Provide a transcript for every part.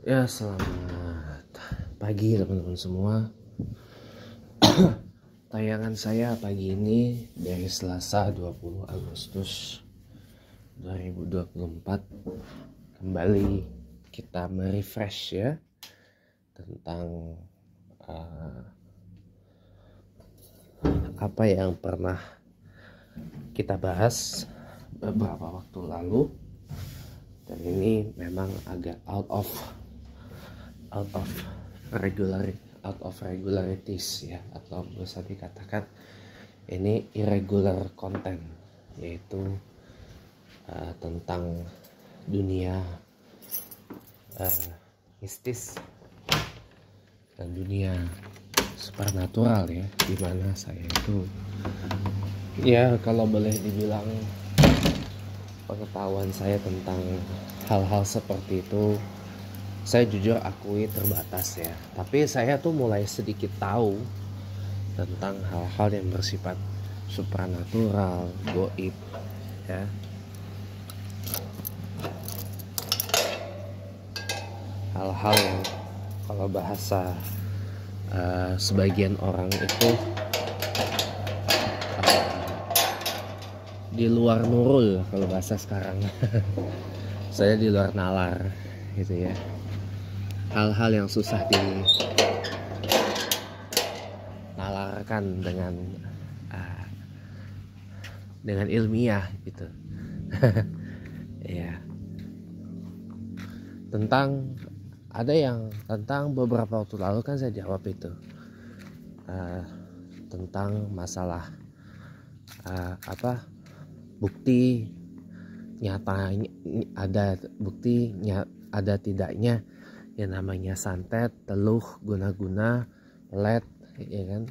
Ya, selamat pagi teman-teman semua. Tayangan saya pagi ini dari Selasa 20 Agustus 2024. Kembali kita merefresh ya tentang apa yang pernah kita bahas beberapa waktu lalu. Dan ini memang agak out of regularities ya, atau bisa dikatakan ini irregular content, yaitu tentang dunia mistis dan dunia supernatural ya, dimana saya itu ya kalau boleh dibilang pengetahuan saya tentang hal-hal seperti itu, saya jujur akui terbatas ya. Tapi saya tuh mulai sedikit tahu tentang hal-hal yang bersifat supranatural, goib ya. Hal-hal yang kalau bahasa sebagian orang itu di luar nurul kalau bahasa sekarang. Saya di luar nalar gitu ya. Hal-hal yang susah dinalarkan dengan ilmiah gitu. Ya. Tentang beberapa waktu lalu kan saya jawab itu tentang masalah bukti nyatanya, ada tidaknya yang namanya santet, teluh, guna-guna, pelet, ya kan,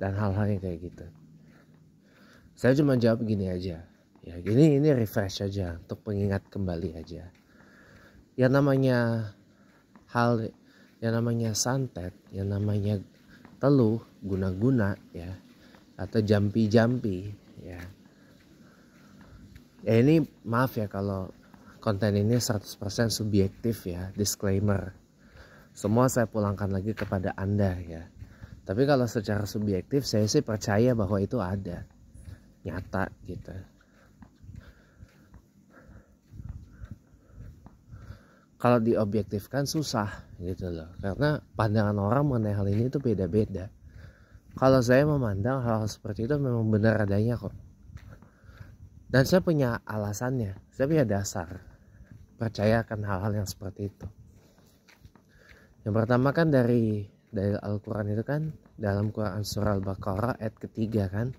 dan hal-hal yang kayak gitu. Saya cuma jawab gini aja ya, ini refresh aja untuk pengingat kembali aja. Yang namanya santet, yang namanya teluh, guna-guna ya, atau jampi-jampi ya. Ya ini maaf ya kalau konten ini 100% subjektif ya, disclaimer. Semua saya pulangkan lagi kepada Anda ya. Tapi kalau secara subjektif saya sih percaya bahwa itu ada, nyata gitu. Kalau diobjektifkan susah gitu loh, karena pandangan orang mengenai hal ini itu beda-beda. Kalau saya memandang hal-hal seperti itu memang benar adanya kok. Dan saya punya alasannya, saya punya dasar percaya akan hal-hal yang seperti itu. Yang pertama kan dari Al-Quran itu kan, dalam Quran surah Al-Baqarah ayat ketiga kan,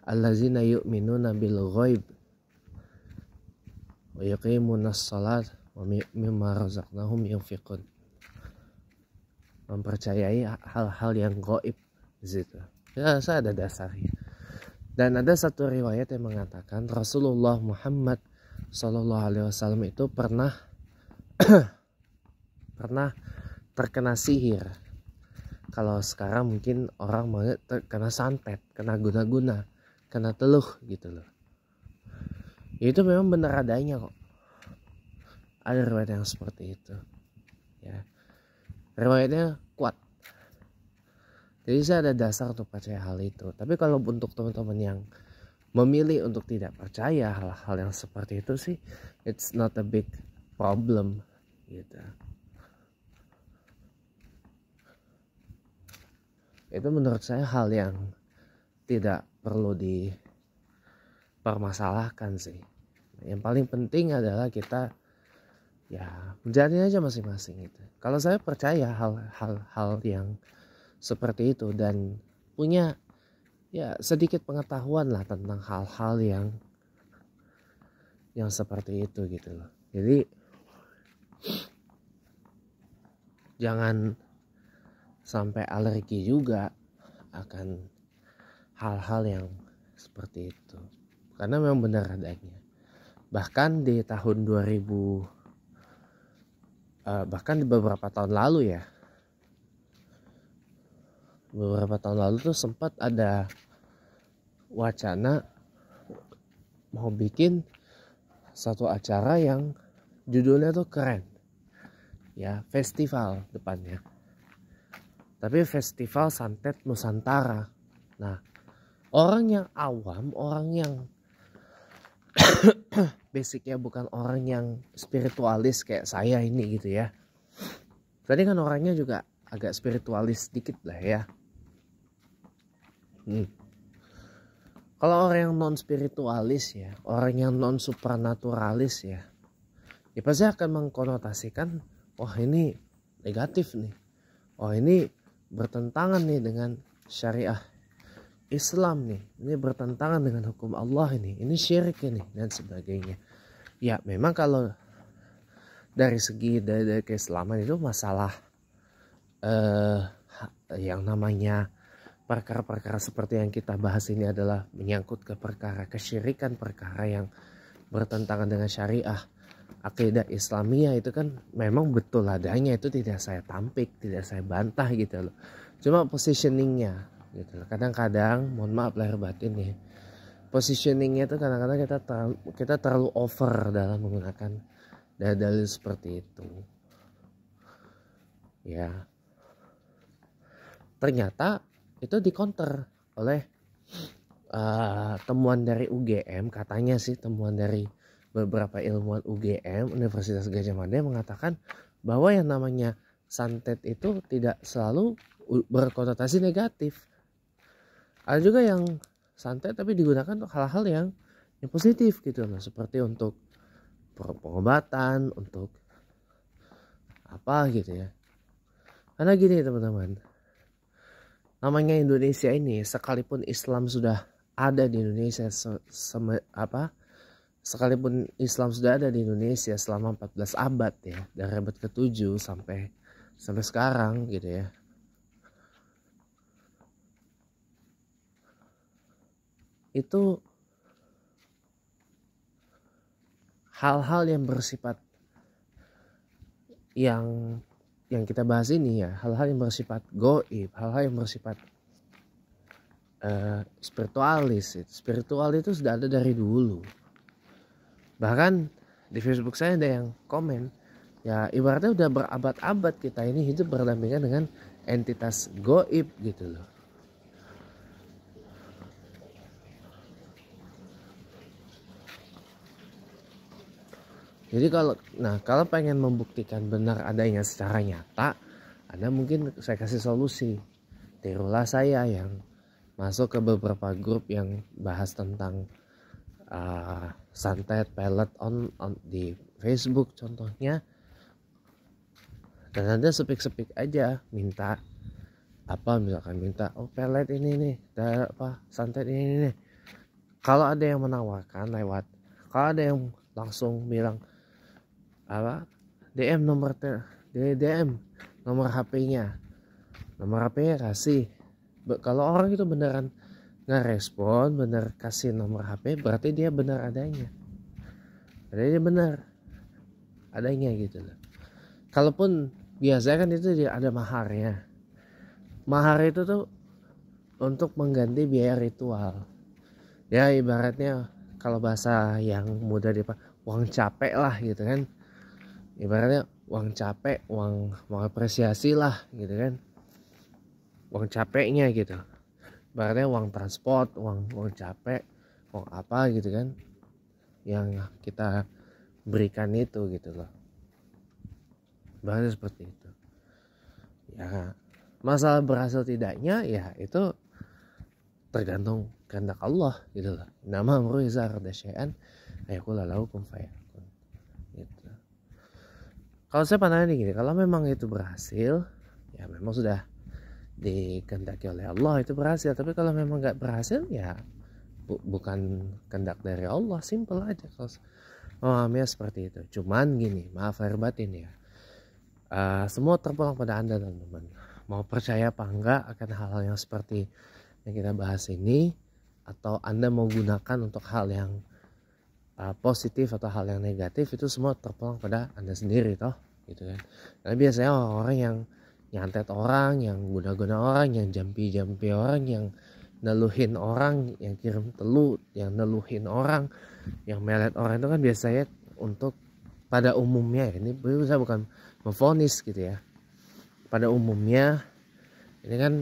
allazina yu'minuna bil ghaib wa yuqimunas shalat wa mimma razaqnahum yunfiqun. Mempercayai hal-hal yang gaib di situ. Ya, saya ada dasarnya. Dan ada satu riwayat yang mengatakan Rasulullah Muhammad SAW itu pernah terkena sihir. Kalau sekarang mungkin orang mau terkena santet, kena guna-guna, kena teluh gitu loh. Itu memang benar adanya kok. Ada riwayat yang seperti itu. Ya. Riwayatnya kuat. Jadi saya ada dasar untuk percaya hal itu. Tapi kalau untuk teman-teman yang memilih untuk tidak percaya hal-hal yang seperti itu sih, it's not a big problem gitu. Itu menurut saya hal yang tidak perlu dipermasalahkan sih. Yang paling penting adalah kita ya menjalani aja masing-masing gitu. Kalau saya percaya hal-hal yang seperti itu dan punya ya sedikit pengetahuan lah tentang hal-hal yang seperti itu gitu loh. Jadi jangan sampai alergi juga akan hal-hal yang seperti itu, karena memang benar adanya. Bahkan di tahun 2000, bahkan di beberapa tahun lalu ya, tuh sempat ada wacana mau bikin satu acara yang judulnya tuh keren ya, festival depannya, tapi Festival Santet Nusantara. Nah, orang yang awam, orang yang basicnya bukan orang yang spiritualis kayak saya ini gitu ya. Tadi kan orangnya juga agak spiritualis dikit lah ya. Kalau orang yang non spiritualis ya, orang yang non supranaturalis ya pasti akan mengkonotasikan, wah ini negatif nih, wah ini bertentangan nih dengan syariah Islam nih, ini bertentangan dengan hukum Allah ini syirik ini dan sebagainya. Ya memang kalau dari segi dari keislaman itu masalah yang namanya perkara-perkara seperti yang kita bahas ini adalah menyangkut ke perkara kesyirikan, perkara yang bertentangan dengan syariah akidah Islamiyah, itu kan memang betul adanya, itu tidak saya tampik, tidak saya bantah gitu loh. Cuma positioningnya gitu loh. Kadang-kadang mohon maaf lahir batin ya, positioningnya itu kadang-kadang kita terlalu over dalam menggunakan dalil seperti itu ya. Ternyata itu di counter oleh temuan dari UGM, katanya sih temuan dari beberapa ilmuwan UGM Universitas Gadjah Mada mengatakan bahwa yang namanya santet itu tidak selalu berkonotasi negatif. Ada juga yang santet tapi digunakan untuk hal-hal yang positif gitu loh, seperti untuk pengobatan, untuk apa gitu ya. Karena gini teman-teman, namanya Indonesia ini, sekalipun Islam sudah ada di Indonesia sekalipun Islam sudah ada di Indonesia selama 14 abad ya, dari abad ke-7 sampai sekarang gitu ya. Itu hal-hal yang bersifat yang kita bahas ini ya, hal-hal yang bersifat goib, hal-hal yang bersifat spiritualis. Spiritual itu sudah ada dari dulu. Bahkan di Facebook saya ada yang komen, ya ibaratnya udah berabad-abad kita ini hidup berdampingan dengan entitas goib gitu loh. Jadi kalau pengen membuktikan benar adanya secara nyata, Anda mungkin saya kasih solusi. Tirulah saya yang masuk ke beberapa grup yang bahas tentang santet pelet on di Facebook contohnya, dan Anda sepik-sepik aja minta misalkan minta pelet ini nih, santet ini nih. Kalau ada yang menawarkan lewat, kalau ada yang langsung bilang DM nomor HP-nya kasih. Kalau orang itu beneran ngerespon, bener kasih nomor HP, berarti dia benar adanya. Berarti dia benar adanya gitu loh. Kalaupun biasanya kan itu dia ada maharnya. Mahar itu tuh untuk mengganti biaya ritual. Ya ibaratnya kalau bahasa yang mudah uang capek lah gitu kan. Ibaratnya uang capek, uang apresiasi lah gitu kan. Uang capeknya gitu. Ibaratnya uang transport, uang capek, uang apa gitu kan, yang kita berikan itu gitu loh. Ibaratnya seperti itu. Ya masalah berhasil tidaknya ya itu tergantung kehendak Allah gitu loh. Nama amru iza arada syai'an ayaqula lahu kun fayakun gitu. Kalau saya pandangnya gini, kalau memang itu berhasil, ya memang sudah dikehendaki oleh Allah itu berhasil. Tapi kalau memang nggak berhasil ya bukan kehendak dari Allah, simple aja. Kalau memahaminya seperti itu. Cuman gini, maaf lahir batin ya, semua terpulang pada Anda teman-teman, mau percaya apa enggak akan hal-hal yang seperti yang kita bahas ini, atau Anda mau gunakan untuk hal yang positif atau hal yang negatif, itu semua terpulang pada Anda sendiri toh gitu kan. Karena biasanya orang yang nyantet orang, yang guna-guna orang, yang jampi-jampi orang, yang neluhin orang, yang kirim telut, yang neluhin orang, yang melet orang, itu kan biasanya untuk pada umumnya, ini saya bukan memvonis gitu ya, pada umumnya ini kan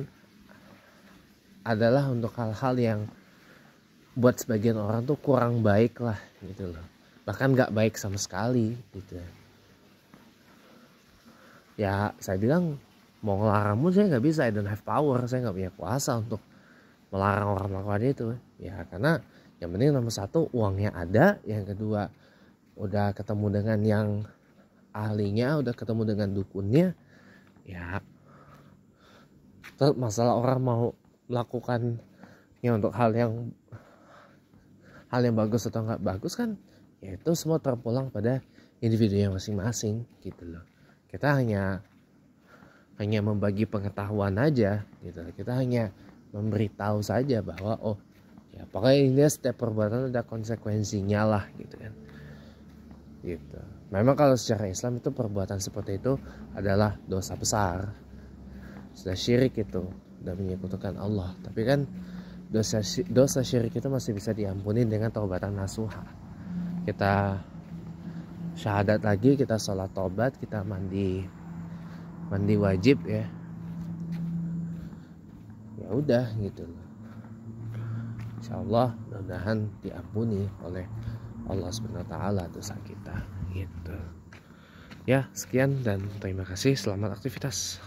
adalah untuk hal-hal yang buat sebagian orang tuh kurang baik lah gitu loh, bahkan nggak baik sama sekali gitu ya. Saya bilang mau ngelarangmu saya nggak bisa, I don't have power, saya nggak punya kuasa untuk melarang orang melakukan itu ya. Karena yang penting nomor satu uangnya ada, yang kedua udah ketemu dengan yang ahlinya, udah ketemu dengan dukunnya ya. Terus masalah orang mau melakukan untuk hal yang bagus atau nggak bagus kan ya, itu semua terpulang pada individunya masing-masing gitu loh. Kita hanya membagi pengetahuan aja gitu. Kita hanya memberitahu saja bahwa oh ya pokoknya ini setiap perbuatan ada konsekuensinya lah gitu kan gitu. Memang kalau secara Islam itu perbuatan seperti itu adalah dosa besar, sudah syirik, itu sudah menyekutukan Allah. Tapi kan dosa syirik itu masih bisa diampuni dengan taubatan nasuha. Kita syahadat lagi, kita sholat taubat, kita mandi wajib ya udah gitu loh. Insyaallah mudah-mudahan diampuni oleh Allah Subhanahu wa taala dosa kita gitu. Ya, sekian dan terima kasih, selamat aktivitas.